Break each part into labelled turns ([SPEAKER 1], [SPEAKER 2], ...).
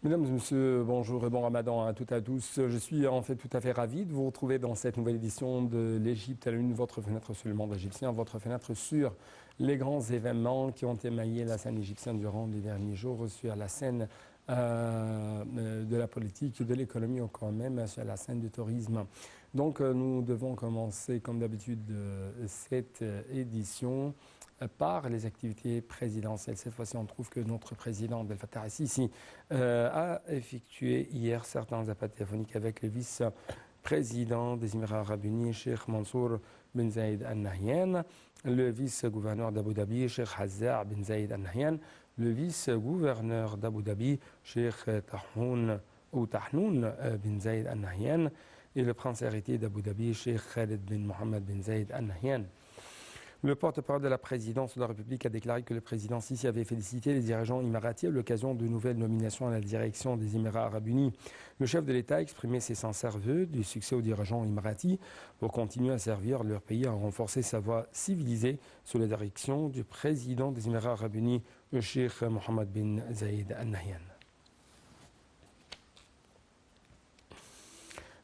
[SPEAKER 1] Mesdames et messieurs, bonjour et bon ramadan à toutes et à tous. Je suis en fait tout à fait ravi de vous retrouver dans cette nouvelle édition de l'Égypte à la une, votre fenêtre sur le monde égyptien, votre fenêtre sur les grands événements qui ont émaillé la scène égyptienne durant les derniers jours, sur la scène de la politique, de l'économie ou quand même sur la scène du tourisme. Donc nous devons commencer comme d'habitude cette édition par les activités présidentielles. Cette fois-ci, on trouve que notre président Abdel Fattah al-Sisi a effectué hier certains appels téléphoniques avec le vice-président des Émirats arabes unis, Cheikh Mansour bin Zayed Al Nahyan, le vice-gouverneur d'Abu Dhabi, Cheikh Hazza bin Zayed Al Nahyan, le vice-gouverneur d'Abu Dhabi, Cheikh Tahnoun bin Zayed Al Nahyan, et le prince héritier d'Abu Dhabi, Cheikh Khalid bin Mohammed bin Zayed Al Nahyan. Le porte-parole de la présidence de la République a déclaré que le président Sisi avait félicité les dirigeants émiratis à l'occasion de nouvelles nominations à la direction des Émirats arabes unis. Le chef de l'État a exprimé ses sincères vœux du succès aux dirigeants émiratis pour continuer à servir leur pays, à renforcer sa voie civilisée sous la direction du président des Émirats arabes unis, le Cheikh Mohammed bin Zayed Al Nahyan.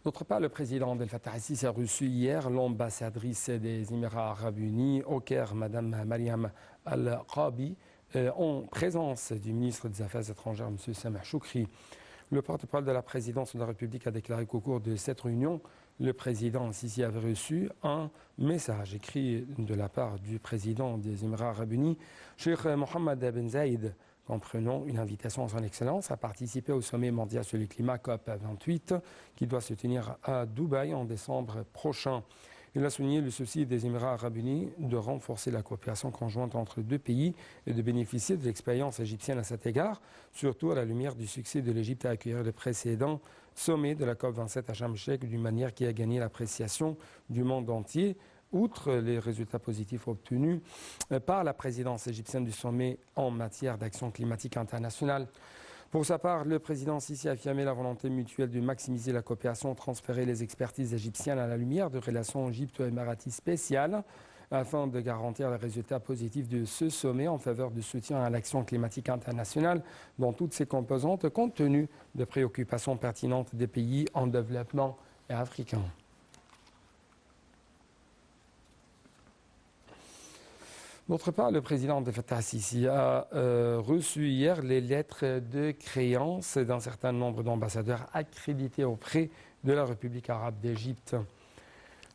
[SPEAKER 1] D'autre part, le président Abdel Fattah al-Sisi a reçu hier l'ambassadrice des Émirats arabes unis au Caire, Mme Mariam Al-Qabi, en présence du ministre des Affaires étrangères, M. Sameh Choukri. Le porte-parole de la présidence de la République a déclaré qu'au cours de cette réunion, le président al-Sisi avait reçu un message écrit de la part du président des Émirats arabes unis, Cheikh Mohammed bin Zayed, comprenant une invitation à son Excellence à participer au sommet mondial sur le climat COP28 qui doit se tenir à Dubaï en décembre prochain. Il a souligné le souci des Émirats arabes unis de renforcer la coopération conjointe entre les deux pays et de bénéficier de l'expérience égyptienne à cet égard, surtout à la lumière du succès de l'Égypte à accueillir le précédent sommet de la COP27 à Sharm el-Sheikh d'une manière qui a gagné l'appréciation du monde entier. Outre les résultats positifs obtenus par la présidence égyptienne du sommet en matière d'action climatique internationale. Pour sa part, le président Sisi a affirmé la volonté mutuelle de maximiser la coopération, transférer les expertises égyptiennes à la lumière de relations égypto-émiraties spéciales afin de garantir les résultats positifs de ce sommet en faveur du soutien à l'action climatique internationale dans toutes ses composantes, compte tenu de préoccupations pertinentes des pays en développement et africains. D'autre part, le président Abdel Fattah al-Sisi a reçu hier les lettres de créance d'un certain nombre d'ambassadeurs accrédités auprès de la République arabe d'Égypte.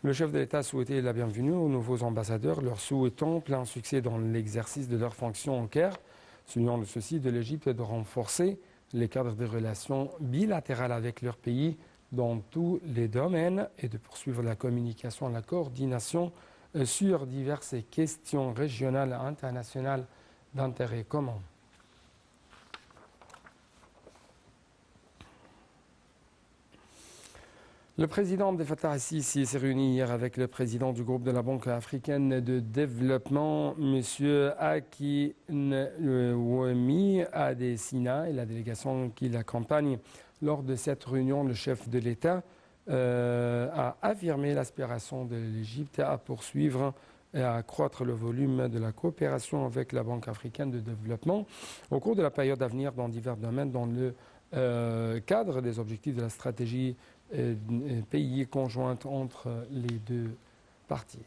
[SPEAKER 1] Le chef de l'État a souhaité la bienvenue aux nouveaux ambassadeurs, leur souhaitant plein succès dans l'exercice de leurs fonctions au Caire, soulignant le souci de l'Égypte de renforcer les cadres de relations bilatérales avec leur pays dans tous les domaines et de poursuivre la communication et la coordination sur diverses questions régionales et internationales d'intérêt commun. Le président Abdel Fattah al-Sisi s'est réuni hier avec le président du groupe de la Banque africaine de développement, M. Aki Nwemi Adesina, et la délégation qui l'accompagne. Lors de cette réunion, le chef de l'État a affirmé l'aspiration de l'Égypte à poursuivre et à accroître le volume de la coopération avec la Banque africaine de développement au cours de la période à venir dans divers domaines dans le cadre des objectifs de la stratégie pays conjointe entre les deux parties.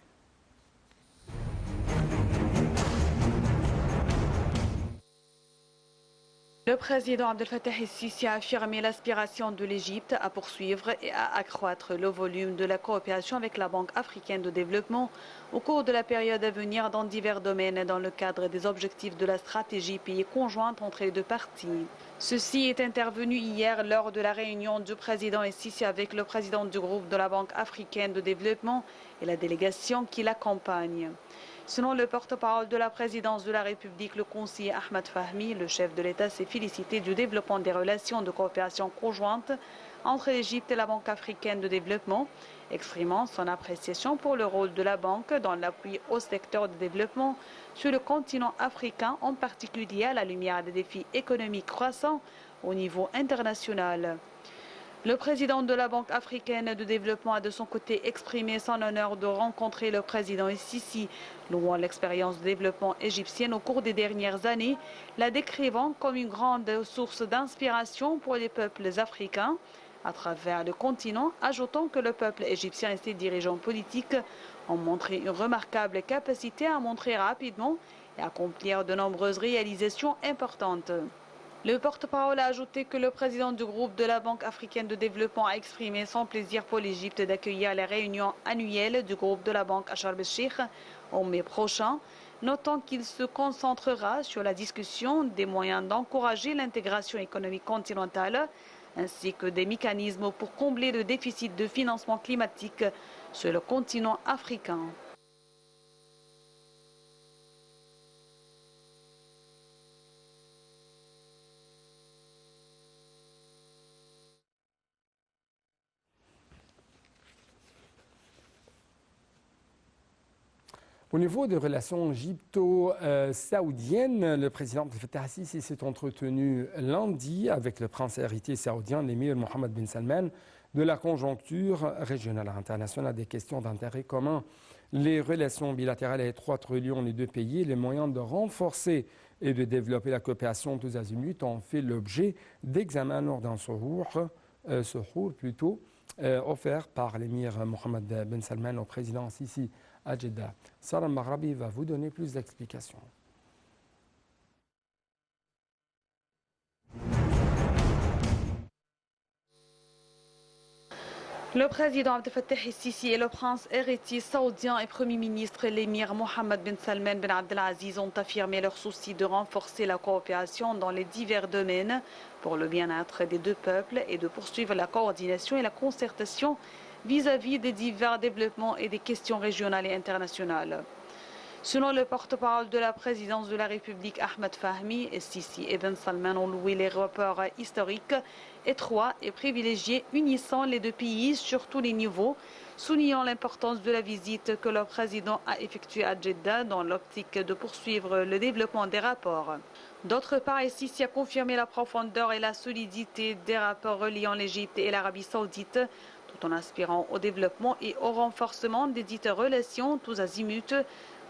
[SPEAKER 2] Le président Abdel Fattah el-Sisi a affirmé l'aspiration de l'Égypte à poursuivre et à accroître le volume de la coopération avec la Banque africaine de développement au cours de la période à venir dans divers domaines dans le cadre des objectifs de la stratégie pays conjointe entre les deux parties. Ceci est intervenu hier lors de la réunion du président el-Sisi avec le président du groupe de la Banque africaine de développement et la délégation qui l'accompagne. Selon le porte-parole de la présidence de la République, le conseiller Ahmed Fahmi, le chef de l'État s'est félicité du développement des relations de coopération conjointe entre l'Égypte et la Banque africaine de développement, exprimant son appréciation pour le rôle de la banque dans l'appui au secteur de développement sur le continent africain, en particulier à la lumière des défis économiques croissants au niveau international. Le président de la Banque africaine de développement a de son côté exprimé son honneur de rencontrer le président Sisi, louant l'expérience de développement égyptienne au cours des dernières années, la décrivant comme une grande source d'inspiration pour les peuples africains à travers le continent, ajoutant que le peuple égyptien et ses dirigeants politiques ont montré une remarquable capacité à montrer rapidement et accomplir de nombreuses réalisations importantes. Le porte-parole a ajouté que le président du groupe de la Banque africaine de développement a exprimé son plaisir pour l'Égypte d'accueillir les réunions annuelles du groupe de la Banque à Sharm el-Sheikh en mai prochain, notant qu'il se concentrera sur la discussion des moyens d'encourager l'intégration économique continentale ainsi que des mécanismes pour combler le déficit de financement climatique sur le continent africain.
[SPEAKER 1] Au niveau des relations égypto-saoudiennes, le président Abdel Fattah el-Sisi s'est entretenu lundi avec le prince héritier saoudien, l'émir Mohammed bin Salman, de la conjoncture régionale et internationale des questions d'intérêt commun. Les relations bilatérales et étroites reliant les deux pays et les moyens de renforcer et de développer la coopération tous azimuts ont fait l'objet d'examens lors d'un séjour offert par l'émir Mohammed bin Salman au président Sisi à Jeddah. Sarah Maghrabi va vous donner plus d'explications.
[SPEAKER 2] Le président Abdel Fattah el-Sisi et le prince héritier saoudien et premier ministre l'émir Mohammed bin Salman bin Abdelaziz ont affirmé leur souci de renforcer la coopération dans les divers domaines pour le bien-être des deux peuples et de poursuivre la coordination et la concertation vis-à-vis des divers développements et des questions régionales et internationales. Selon le porte-parole de la présidence de la République Ahmed Fahmi, Sisi et Ben Salman ont loué les rapports historiques étroits et privilégiés unissant les deux pays sur tous les niveaux, soulignant l'importance de la visite que le président a effectuée à Jeddah dans l'optique de poursuivre le développement des rapports. D'autre part, Sisi a confirmé la profondeur et la solidité des rapports reliant l'Égypte et l'Arabie saoudite, tout en aspirant au développement et au renforcement des dites relations tous azimuts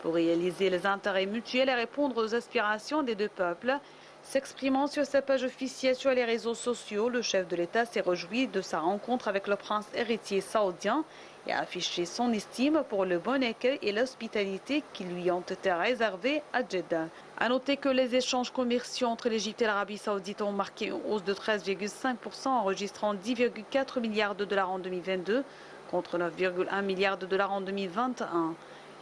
[SPEAKER 2] pour réaliser les intérêts mutuels et répondre aux aspirations des deux peuples. S'exprimant sur sa page officielle sur les réseaux sociaux, le chef de l'État s'est réjoui de sa rencontre avec le prince héritier saoudien et a affiché son estime pour le bon accueil et l'hospitalité qui lui ont été réservés à Jeddah. A noter que les échanges commerciaux entre l'Égypte et l'Arabie saoudite ont marqué une hausse de 13,5%, enregistrant 10,4 milliards de dollars en 2022 contre 9,1 milliards de dollars en 2021.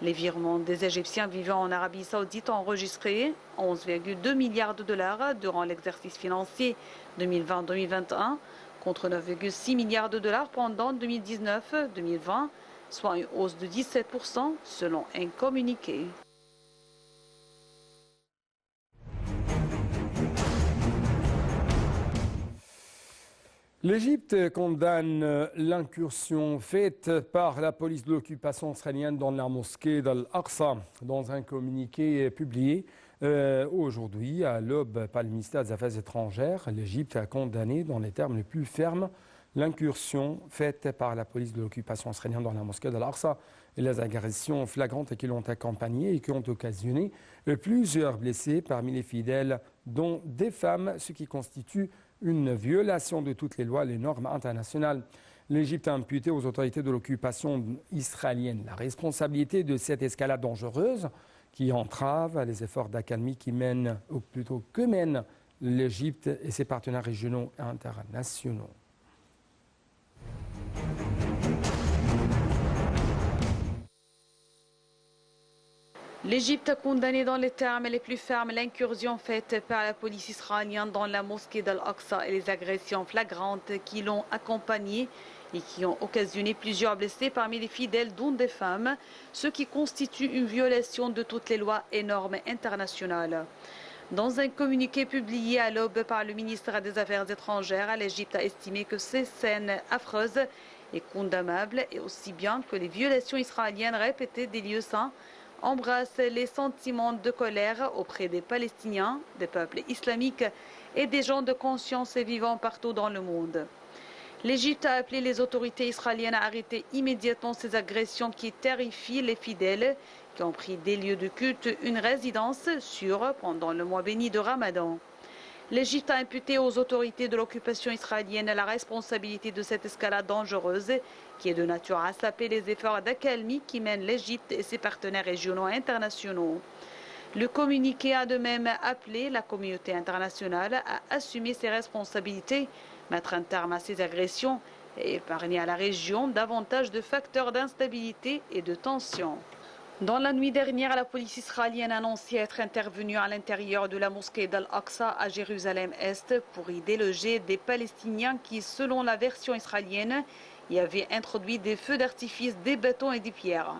[SPEAKER 2] Les virements des Égyptiens vivant en Arabie saoudite ont enregistré 11,2 milliards de dollars durant l'exercice financier 2020-2021 contre 9,6 milliards de dollars pendant 2019-2020, soit une hausse de 17% selon un communiqué.
[SPEAKER 1] L'Égypte condamne l'incursion faite par la police de l'occupation israélienne dans la mosquée d'Al-Aqsa. Dans un communiqué publié aujourd'hui à l'aube par le ministère des Affaires étrangères, l'Égypte a condamné dans les termes les plus fermes l'incursion faite par la police de l'occupation israélienne dans la mosquée d'Al-Aqsa et les agressions flagrantes qui l'ont accompagnée et qui ont occasionné plusieurs blessés parmi les fidèles, dont des femmes, ce qui constitue une violation de toutes les lois et les normes internationales. L'Égypte a imputé aux autorités de l'occupation israélienne la responsabilité de cette escalade dangereuse qui entrave les efforts d'accalmie qui mènent, ou plutôt que mènent, l'Égypte et ses partenaires régionaux et internationaux.
[SPEAKER 2] L'Égypte a condamné dans les termes les plus fermes l'incursion faite par la police israélienne dans la mosquée d'Al-Aqsa et les agressions flagrantes qui l'ont accompagnée et qui ont occasionné plusieurs blessés parmi les fidèles, dont des femmes, ce qui constitue une violation de toutes les lois et normes internationales. Dans un communiqué publié à l'aube par le ministère des Affaires étrangères, l'Égypte a estimé que ces scènes affreuses et condamnables, et aussi bien que les violations israéliennes répétées des lieux saints, embrasse les sentiments de colère auprès des Palestiniens, des peuples islamiques et des gens de conscience vivant partout dans le monde. L'Égypte a appelé les autorités israéliennes à arrêter immédiatement ces agressions qui terrifient les fidèles qui ont pris des lieux de culte une résidence sûre pendant le mois béni de Ramadan. L'Égypte a imputé aux autorités de l'occupation israélienne la responsabilité de cette escalade dangereuse qui est de nature à saper les efforts d'accalmie qui mènent l'Égypte et ses partenaires régionaux et internationaux. Le communiqué a de même appelé la communauté internationale à assumer ses responsabilités, mettre un terme à ces agressions et épargner à la région davantage de facteurs d'instabilité et de tension. Dans la nuit dernière, la police israélienne a annoncé être intervenue à l'intérieur de la mosquée d'Al-Aqsa à Jérusalem-Est pour y déloger des Palestiniens qui, selon la version israélienne, y avaient introduit des feux d'artifice, des bâtons et des pierres.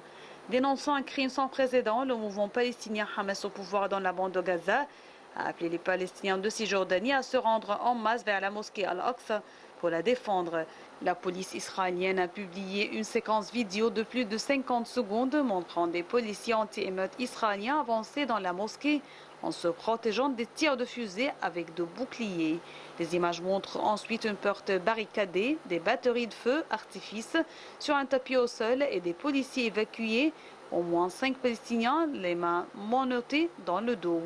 [SPEAKER 2] Dénonçant un crime sans précédent, le mouvement palestinien Hamas au pouvoir dans la bande de Gaza a appelé les Palestiniens de Cisjordanie à se rendre en masse vers la mosquée Al-Aqsa pour la défendre. La police israélienne a publié une séquence vidéo de plus de 50 secondes montrant des policiers anti-émeutes israéliens avancer dans la mosquée en se protégeant des tirs de fusée avec de boucliers. Les images montrent ensuite une porte barricadée, des batteries de feu artifice sur un tapis au sol et des policiers évacués. Au moins 5 Palestiniens, les mains menottées dans le dos.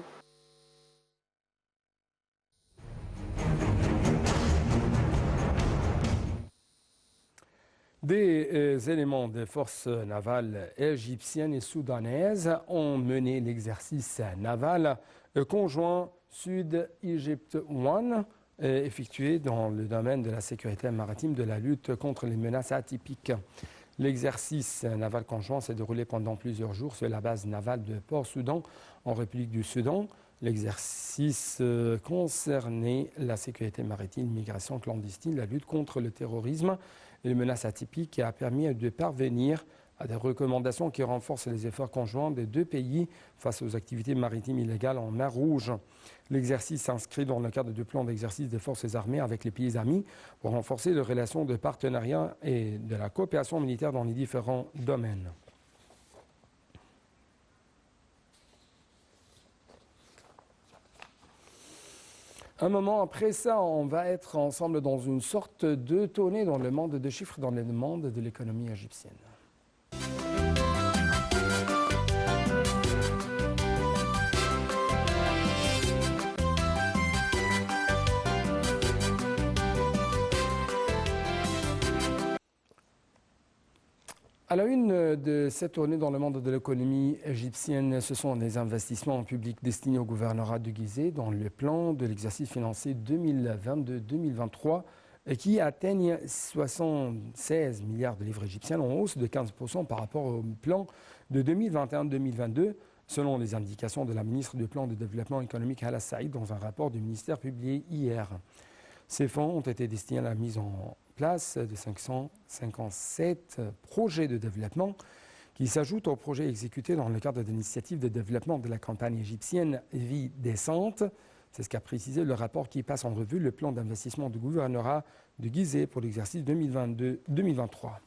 [SPEAKER 1] Des éléments des forces navales égyptiennes et soudanaises ont mené l'exercice naval conjoint Sud-Égypte 1 effectué dans le domaine de la sécurité maritime de la lutte contre les menaces atypiques. L'exercice naval conjoint s'est déroulé pendant plusieurs jours sur la base navale de Port-Soudan en République du Soudan. L'exercice concernait la sécurité maritime, l'immigration clandestine, la lutte contre le terrorisme et les menaces atypiques qui a permis de parvenir à des recommandations qui renforcent les efforts conjoints des deux pays face aux activités maritimes illégales en mer Rouge. L'exercice s'inscrit dans le cadre du plan d'exercice des forces armées avec les pays amis pour renforcer les relations de partenariat et de la coopération militaire dans les différents domaines. Un moment après ça, on va être ensemble dans une sorte de tournée dans le monde des chiffres, dans le monde de l'économie égyptienne. À la une de cette tournée dans le monde de l'économie égyptienne, ce sont les investissements publics destinés au gouvernorat de Gizeh dans le plan de l'exercice financier 2022-2023 qui atteignent 76 milliards de livres égyptiens en hausse de 15% par rapport au plan de 2021-2022, selon les indications de la ministre du Plan de développement économique Hala Saïd dans un rapport du ministère publié hier. Ces fonds ont été destinés à la mise en place de 557 projets de développement qui s'ajoutent aux projets exécutés dans le cadre de l'initiative de développement de la campagne égyptienne Vie décente. C'est ce qu'a précisé le rapport qui passe en revue le plan d'investissement du gouvernorat de Gizeh pour l'exercice 2022-2023.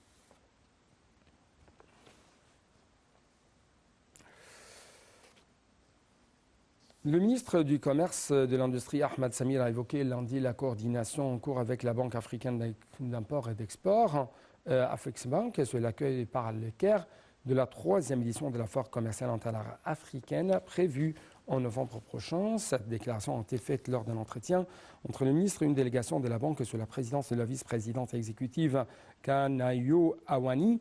[SPEAKER 1] Le ministre du Commerce et de l'Industrie, Ahmed Samir, a évoqué lundi la coordination en cours avec la Banque africaine d'import et d'export, Afrexbank, sur l'accueil par le Caire de la 3e édition de la foire commerciale africaine prévue en novembre prochain. Cette déclaration a été faite lors d'un entretien entre le ministre et une délégation de la Banque sous la présidence de la vice-présidente exécutive Kanayo Awani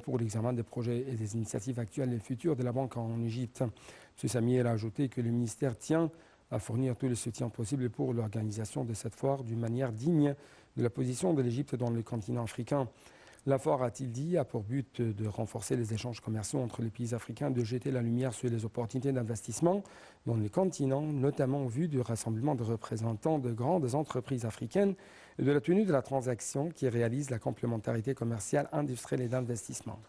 [SPEAKER 1] pour l'examen des projets et des initiatives actuelles et futures de la Banque en Égypte. M. Samir a ajouté que le ministère tient à fournir tout le soutien possible pour l'organisation de cette foire d'une manière digne de la position de l'Égypte dans le continent africain. La foire, a-t-il dit, a pour but de renforcer les échanges commerciaux entre les pays africains, de jeter la lumière sur les opportunités d'investissement dans le continent, notamment en vue du rassemblement de représentants de grandes entreprises africaines et de la tenue de la transaction qui réalise la complémentarité commerciale, industrielle et d'investissement.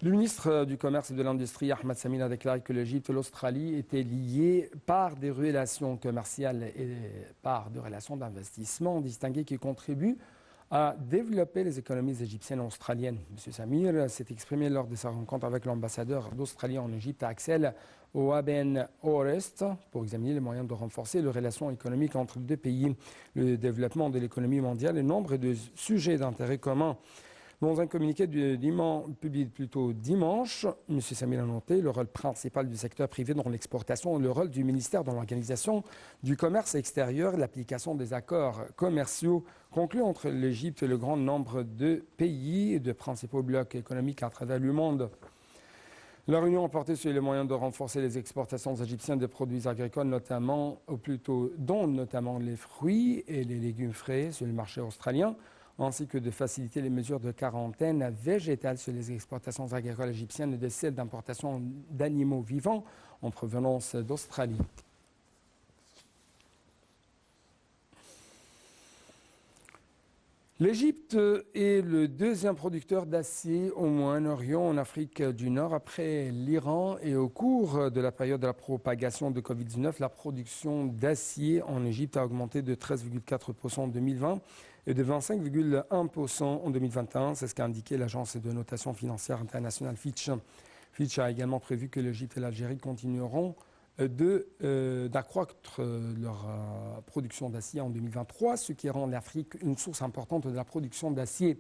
[SPEAKER 1] Le ministre du Commerce et de l'Industrie, Ahmed Samir, a déclaré que l'Égypte et l'Australie étaient liées par des relations commerciales et par des relations d'investissement distinguées qui contribuent à développer les économies égyptiennes et australiennes. M. Samir s'est exprimé lors de sa rencontre avec l'ambassadeur d'Australie en Égypte, Axel Oaben Orest, pour examiner les moyens de renforcer les relations économiques entre les deux pays, le développement de l'économie mondiale et nombre de sujets d'intérêt commun. Dans un communiqué publié plutôt dimanche, M. Samir a noté le rôle principal du secteur privé dans l'exportation et le rôle du ministère dans l'organisation du commerce extérieur et l'application des accords commerciaux conclus entre l'Égypte et le grand nombre de pays et de principaux blocs économiques à travers le monde. La réunion a porté sur les moyens de renforcer les exportations égyptiennes de produits agricoles, dont notamment les fruits et les légumes frais sur le marché australien, ainsi que de faciliter les mesures de quarantaine végétale sur les exportations agricoles égyptiennes et de celles d'importation d'animaux vivants en provenance d'Australie. L'Égypte est le deuxième producteur d'acier au Moyen-Orient, en Afrique du Nord, après l'Iran. Et au cours de la période de la propagation de Covid-19, la production d'acier en Égypte a augmenté de 13,4% en 2020 et de 25,1% en 2021. C'est ce qu'a indiqué l'agence de notation financière internationale Fitch. Fitch a également prévu que l'Égypte et l'Algérie continueront d'accroître leur production d'acier en 2023, ce qui rend l'Afrique une source importante de la production d'acier.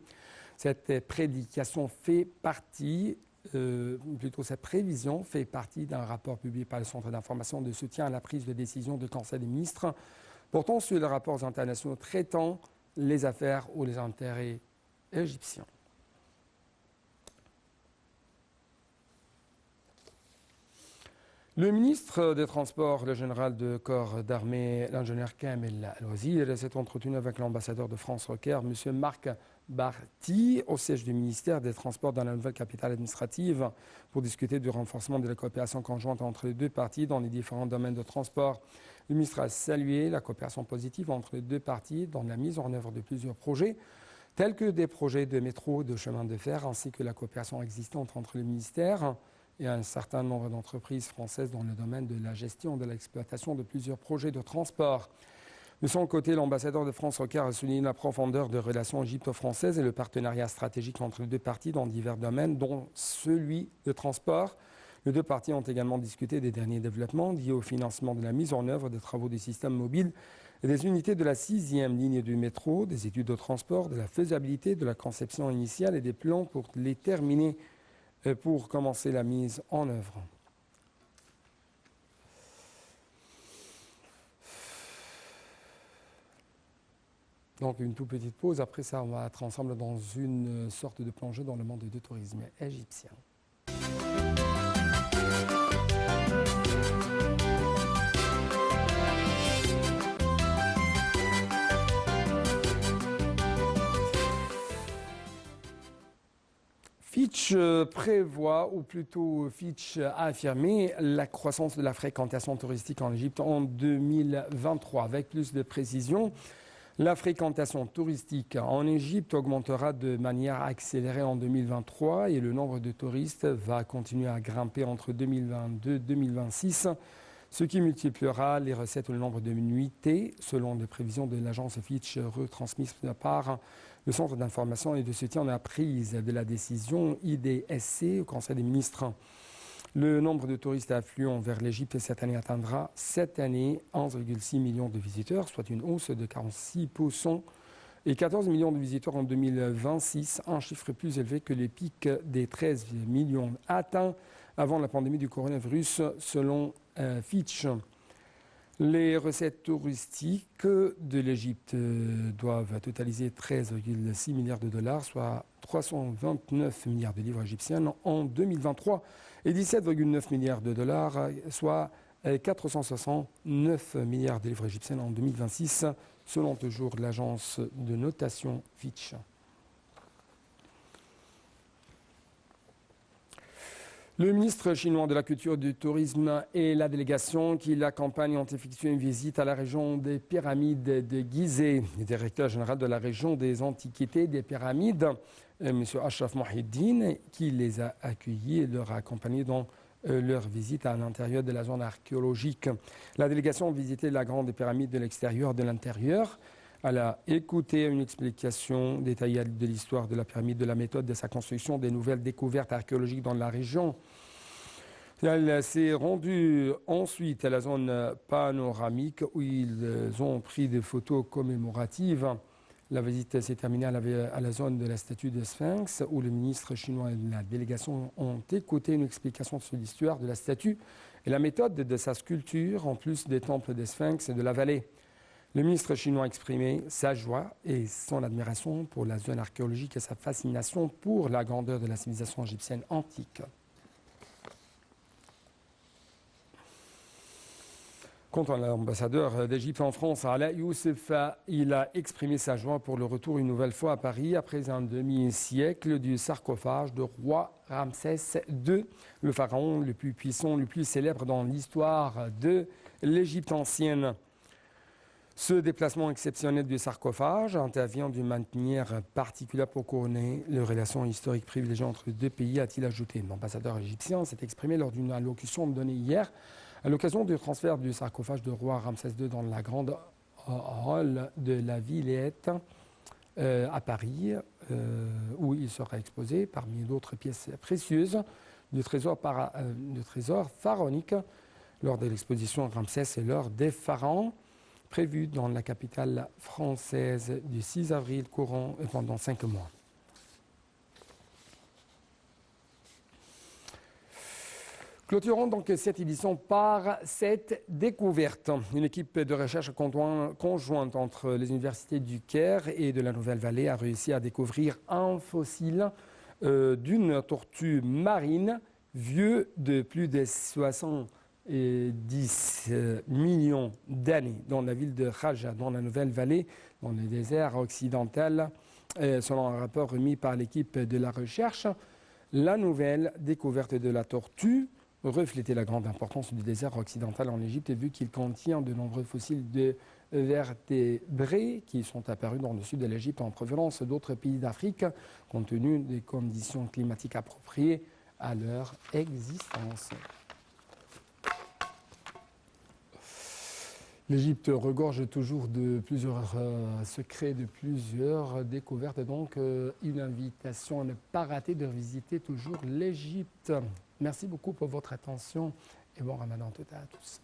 [SPEAKER 1] Cette prévision fait partie d'un rapport publié par le Centre d'information de soutien à la prise de décision du Conseil des ministres portant sur les rapports internationaux traitant les affaires ou les intérêts égyptiens. Le ministre des Transports, le général de corps d'armée, l'ingénieur Kamel Al-Wazir, s'est entretenu avec l'ambassadeur de France au Caire, M. Marc Barty, au siège du ministère des Transports dans la nouvelle capitale administrative, pour discuter du renforcement de la coopération conjointe entre les deux parties dans les différents domaines de transport. Le ministre a salué la coopération positive entre les deux parties dans la mise en œuvre de plusieurs projets, tels que des projets de métro, de chemin de fer, ainsi que la coopération existante entre le ministère et un certain nombre d'entreprises françaises dans le domaine de la gestion de l'exploitation de plusieurs projets de transport. De son côté, l'ambassadeur de France au Caire a souligné la profondeur des relations égypto-françaises et le partenariat stratégique entre les deux parties dans divers domaines, dont celui de transport. Les deux parties ont également discuté des derniers développements liés au financement de la mise en œuvre des travaux des systèmes mobiles et des unités de la 6e ligne du métro, des études de transport, de la faisabilité, de la conception initiale et des plans pour les terminer pour commencer la mise en œuvre. Donc une toute petite pause, après ça on va être ensemble dans une sorte de plongée dans le monde du tourisme égyptien. Fitch prévoit, ou plutôt Fitch a affirmé la croissance de la fréquentation touristique en Égypte en 2023. Avec plus de précision, la fréquentation touristique en Égypte augmentera de manière accélérée en 2023 et le nombre de touristes va continuer à grimper entre 2022 et 2026, ce qui multipliera les recettes ou le nombre de nuitées, selon les prévisions de l'agence Fitch retransmises par le Centre d'information et de soutien à la prise de la décision IDSC au Conseil des ministres. Le nombre de touristes affluents vers l'Égypte cette année atteindra 11,6 millions de visiteurs, soit une hausse de 46%, et 14 millions de visiteurs en 2026, un chiffre plus élevé que les pics des 13 millions atteints avant la pandémie du coronavirus, selon Fitch. Les recettes touristiques de l'Égypte doivent totaliser 13,6 milliards de dollars, soit 329 milliards de livres égyptiennes en 2023 et 17,9 milliards de dollars, soit 469 milliards de livres égyptiennes en 2026, selon toujours l'agence de notation Fitch. Le ministre chinois de la Culture, du Tourisme et la délégation qui l'accompagne ont effectué une visite à la région des pyramides de Gizeh. Le directeur général de la région des Antiquités des Pyramides, M. Ashraf Mohiddin, qui les a accueillis et leur a accompagné dans leur visite à l'intérieur de la zone archéologique. La délégation a visité la grande pyramide de l'extérieur et de l'intérieur. Elle a écouté une explication détaillée de l'histoire de la pyramide, de la méthode de sa construction, des nouvelles découvertes archéologiques dans la région. Elle s'est rendue ensuite à la zone panoramique où ils ont pris des photos commémoratives. La visite s'est terminée à la zone de la statue de Sphinx où le ministre chinois et la délégation ont écouté une explication sur l'histoire de la statue et la méthode de sa sculpture en plus des temples de Sphinx et de la vallée. Le ministre chinois a exprimé sa joie et son admiration pour la zone archéologique et sa fascination pour la grandeur de la civilisation égyptienne antique. Quant à l'ambassadeur d'Égypte en France, Ala Youssef, il a exprimé sa joie pour le retour une nouvelle fois à Paris après un demi-siècle du sarcophage de roi Ramsès II, le pharaon le plus puissant, le plus célèbre dans l'histoire de l'Égypte ancienne. Ce déplacement exceptionnel du sarcophage intervient d'une manière particulière pour couronner les relations historiques privilégiées entre les deux pays, a-t-il ajouté. L'ambassadeur égyptien s'est exprimé lors d'une allocution donnée hier à l'occasion du transfert du sarcophage de roi Ramsès II dans la grande hall de la Villette à Paris, où il sera exposé parmi d'autres pièces précieuses du trésor pharaonique lors de l'exposition Ramsès et l'or des pharaons, prévue dans la capitale française du 6 avril courant pendant 5 mois. Clôturons donc cette édition par cette découverte. Une équipe de recherche conjointe entre les universités du Caire et de la Nouvelle-Vallée a réussi à découvrir un fossile d'une tortue marine vieux de plus de 70 millions d'années dans la ville de Raja, dans la Nouvelle-Vallée, dans le désert occidental. Selon un rapport remis par l'équipe de la recherche, la nouvelle découverte de la tortue reflétait la grande importance du désert occidental en Égypte, vu qu'il contient de nombreux fossiles de vertébrés qui sont apparus dans le sud de l'Égypte en provenance d'autres pays d'Afrique, compte tenu des conditions climatiques appropriées à leur existence. L'Égypte regorge toujours de plusieurs secrets, de plusieurs découvertes. Donc, une invitation à ne pas rater de visiter toujours l'Égypte. Merci beaucoup pour votre attention et bon ramadan à toutes et à tous.